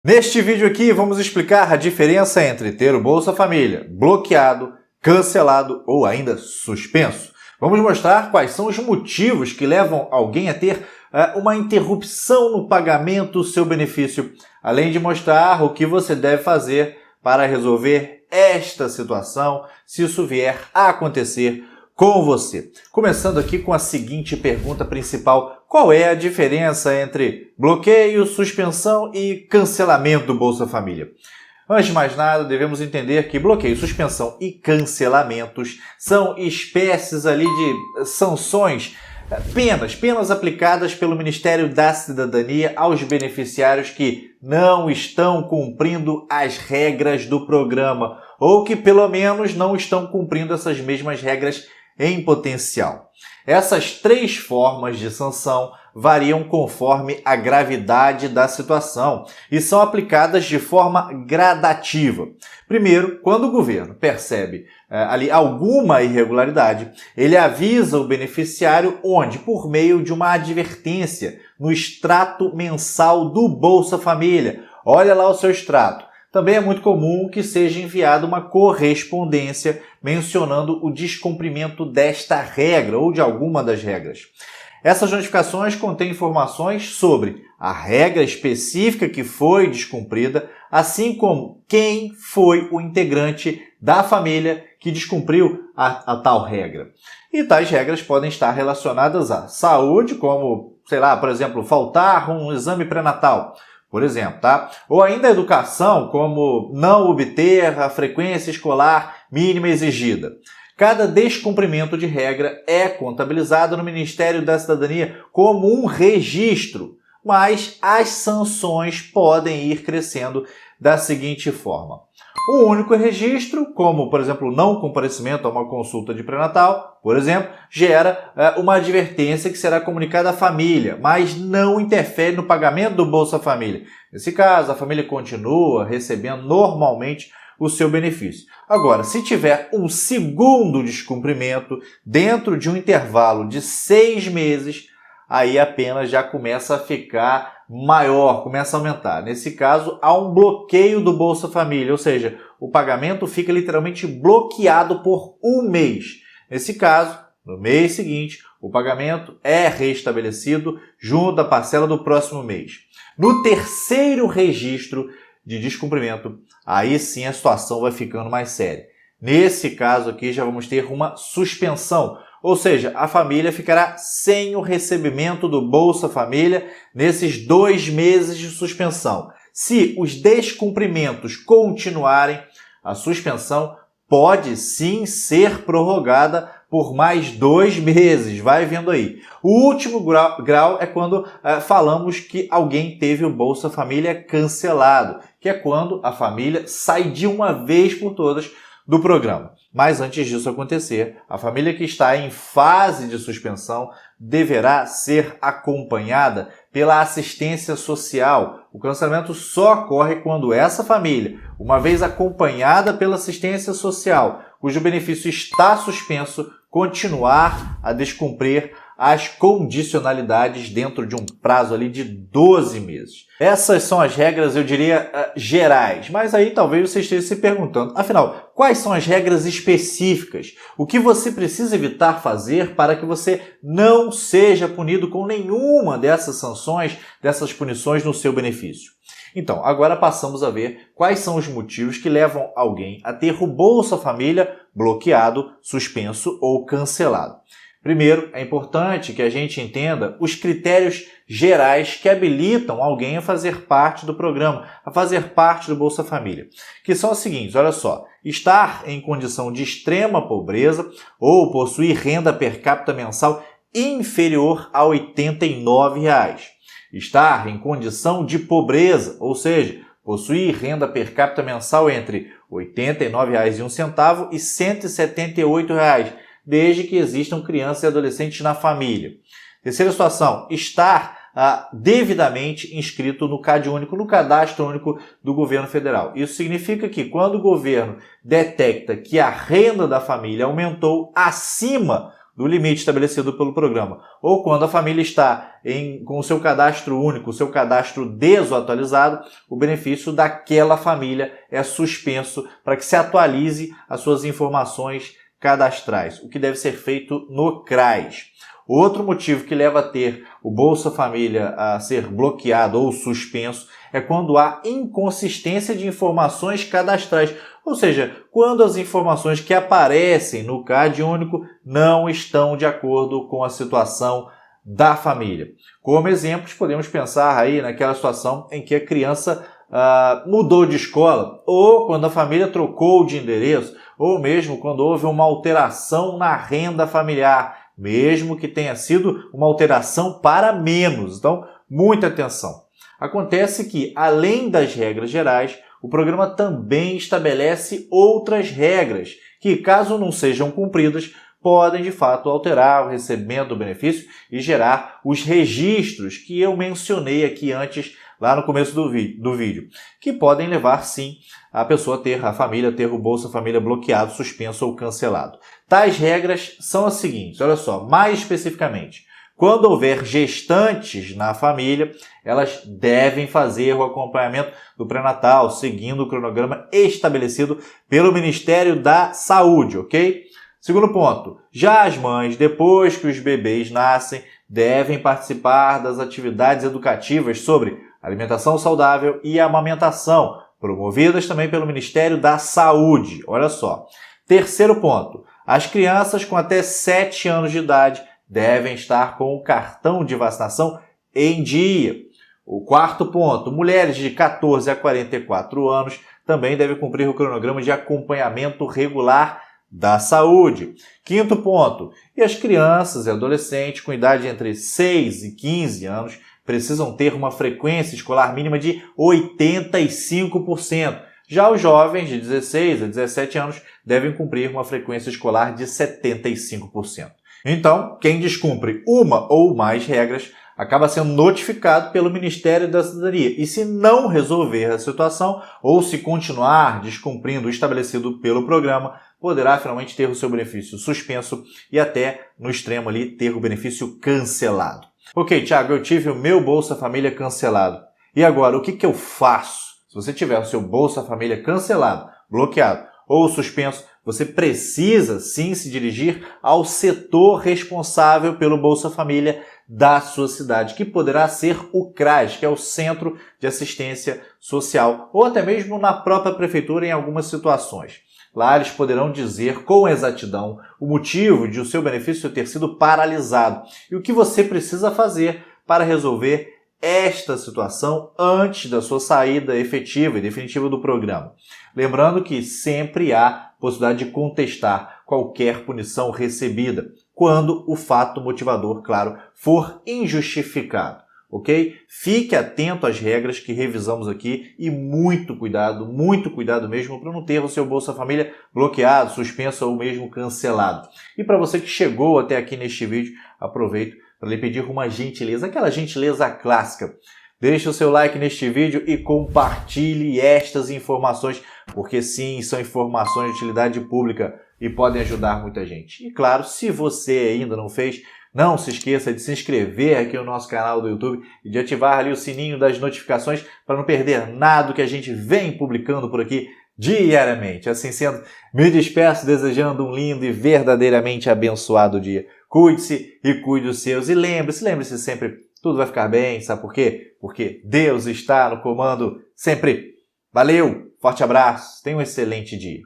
Neste vídeo aqui vamos explicar a diferença entre ter o Bolsa Família bloqueado, cancelado ou ainda suspenso. Vamos mostrar quais são os motivos que levam alguém a ter uma interrupção no pagamento do seu benefício, além de mostrar o que você deve fazer para resolver esta situação, se isso vier a acontecer com você. Começando aqui com a seguinte pergunta principal: qual é a diferença entre bloqueio, suspensão e cancelamento do Bolsa Família? Antes de mais nada, devemos entender que bloqueio, suspensão e cancelamentos são espécies ali de sanções, penas aplicadas pelo Ministério da Cidadania aos beneficiários que não estão cumprindo as regras do programa ou que pelo menos não estão cumprindo essas mesmas regras em potencial. Essas três formas de sanção variam conforme a gravidade da situação e são aplicadas de forma gradativa. Primeiro, quando o governo percebe ali alguma irregularidade, ele avisa o beneficiário onde? Por meio de uma advertência no extrato mensal do Bolsa Família. Olha lá o seu extrato. Também é muito comum que seja enviada uma correspondência mencionando o descumprimento desta regra ou de alguma das regras. Essas notificações contêm informações sobre a regra específica que foi descumprida, assim como quem foi o integrante da família que descumpriu a tal regra. E tais regras podem estar relacionadas à saúde, como, por exemplo, faltar um exame pré-natal, por exemplo, tá? Ou ainda a educação, como não obter a frequência escolar mínima exigida. Cada descumprimento de regra é contabilizado no Ministério da Cidadania como um registro, mas as sanções podem ir crescendo da seguinte forma. Um único registro, como, por exemplo, não comparecimento a uma consulta de pré-natal, por exemplo, gera uma advertência que será comunicada à família, mas não interfere no pagamento do Bolsa Família. Nesse caso, a família continua recebendo normalmente o seu benefício. Agora, se tiver um segundo descumprimento dentro de um intervalo de 6 meses, aí a pena já começa a ficar maior, começa a aumentar. Nesse caso, há um bloqueio do Bolsa Família, ou seja, o pagamento fica literalmente bloqueado por um mês. Nesse caso, no mês seguinte, o pagamento é restabelecido junto à parcela do próximo mês. No terceiro registro de descumprimento, aí sim a situação vai ficando mais séria. Nesse caso aqui já vamos ter uma suspensão, ou seja, a família ficará sem o recebimento do Bolsa Família nesses 2 meses de suspensão. Se os descumprimentos continuarem, a suspensão pode sim ser prorrogada por mais 2 meses, vai vendo aí. O último grau é quando falamos que alguém teve o Bolsa Família cancelado, que é quando a família sai de uma vez por todas do programa. Mas antes disso acontecer, a família que está em fase de suspensão deverá ser acompanhada pela assistência social. O cancelamento só ocorre quando essa família, uma vez acompanhada pela assistência social, cujo benefício está suspenso, continuar a descumprir as condicionalidades dentro de um prazo ali de 12 meses. Essas são as regras, eu diria, gerais, mas aí talvez você esteja se perguntando, afinal, quais são as regras específicas? O que você precisa evitar fazer para que você não seja punido com nenhuma dessas sanções, dessas punições no seu benefício? Então, agora passamos a ver quais são os motivos que levam alguém a ter o Bolsa Família bloqueado, suspenso ou cancelado. Primeiro, é importante que a gente entenda os critérios gerais que habilitam alguém a fazer parte do programa, a fazer parte do Bolsa Família, que são os seguintes, olha só: estar em condição de extrema pobreza ou possuir renda per capita mensal inferior a R$ 89, estar em condição de pobreza, ou seja, possuir renda per capita mensal entre R$ 89,01 e R$ 178, desde que existam crianças e adolescentes na família. Terceira situação, estar devidamente inscrito no CAD único, no Cadastro Único do Governo Federal. Isso significa que quando o governo detecta que a renda da família aumentou acima do limite estabelecido pelo programa, ou quando a família está com o seu cadastro único, o seu cadastro desatualizado, o benefício daquela família é suspenso para que se atualize as suas informações cadastrais, o que deve ser feito no CRAS. Outro motivo que leva a ter o Bolsa Família a ser bloqueado ou suspenso é quando há inconsistência de informações cadastrais, ou seja, quando as informações que aparecem no CAD único não estão de acordo com a situação da família. Como exemplos, podemos pensar aí naquela situação em que a criança mudou de escola, ou quando a família trocou de endereço, ou mesmo quando houve uma alteração na renda familiar, mesmo que tenha sido uma alteração para menos. Então, muita atenção. Acontece que, além das regras gerais, o programa também estabelece outras regras que, caso não sejam cumpridas, podem de fato alterar o recebimento do benefício e gerar os registros que eu mencionei aqui antes, lá no começo do vídeo, que podem levar sim a pessoa a família ter o Bolsa Família bloqueado, suspenso ou cancelado. Tais regras são as seguintes, olha só, mais especificamente. Quando houver gestantes na família, elas devem fazer o acompanhamento do pré-natal, seguindo o cronograma estabelecido pelo Ministério da Saúde, ok? Segundo ponto, já as mães, depois que os bebês nascem, devem participar das atividades educativas sobre alimentação saudável e amamentação, promovidas também pelo Ministério da Saúde. Olha só. Terceiro ponto, as crianças com até 7 anos de idade devem estar com o cartão de vacinação em dia. O quarto ponto, mulheres de 14 a 44 anos também devem cumprir o cronograma de acompanhamento regular da saúde. Quinto ponto, e as crianças e adolescentes com idade entre 6 e 15 anos precisam ter uma frequência escolar mínima de 85%. Já os jovens de 16 a 17 anos devem cumprir uma frequência escolar de 75%. Então, quem descumpre uma ou mais regras acaba sendo notificado pelo Ministério da Cidadania. E se não resolver a situação ou se continuar descumprindo o estabelecido pelo programa, poderá finalmente ter o seu benefício suspenso e até, no extremo ali, ter o benefício cancelado. Ok, Thiago, eu tive o meu Bolsa Família cancelado. E agora, o que eu faço? Se você tiver o seu Bolsa Família cancelado, bloqueado ou suspenso, você precisa sim se dirigir ao setor responsável pelo Bolsa Família da sua cidade, que poderá ser o CRAS, que é o Centro de Assistência Social, ou até mesmo na própria prefeitura em algumas situações. Lá eles poderão dizer com exatidão o motivo de o seu benefício ter sido paralisado e o que você precisa fazer para resolver esta situação antes da sua saída efetiva e definitiva do programa. Lembrando que sempre há possibilidade de contestar qualquer punição recebida, quando o fato motivador, claro, for injustificado, ok? Fique atento às regras que revisamos aqui e muito cuidado mesmo para não ter o seu Bolsa Família bloqueado, suspenso ou mesmo cancelado. E para você que chegou até aqui neste vídeo, aproveito para lhe pedir uma gentileza, aquela gentileza clássica. Deixe o seu like neste vídeo e compartilhe estas informações, porque sim, são informações de utilidade pública e podem ajudar muita gente. E claro, se você ainda não fez, não se esqueça de se inscrever aqui no nosso canal do YouTube e de ativar ali o sininho das notificações para não perder nada do que a gente vem publicando por aqui diariamente. Assim sendo, me despeço desejando um lindo e verdadeiramente abençoado dia. Cuide-se e cuide dos seus. E lembre-se sempre, tudo vai ficar bem. Sabe por quê? Porque Deus está no comando sempre. Valeu, forte abraço, tenha um excelente dia.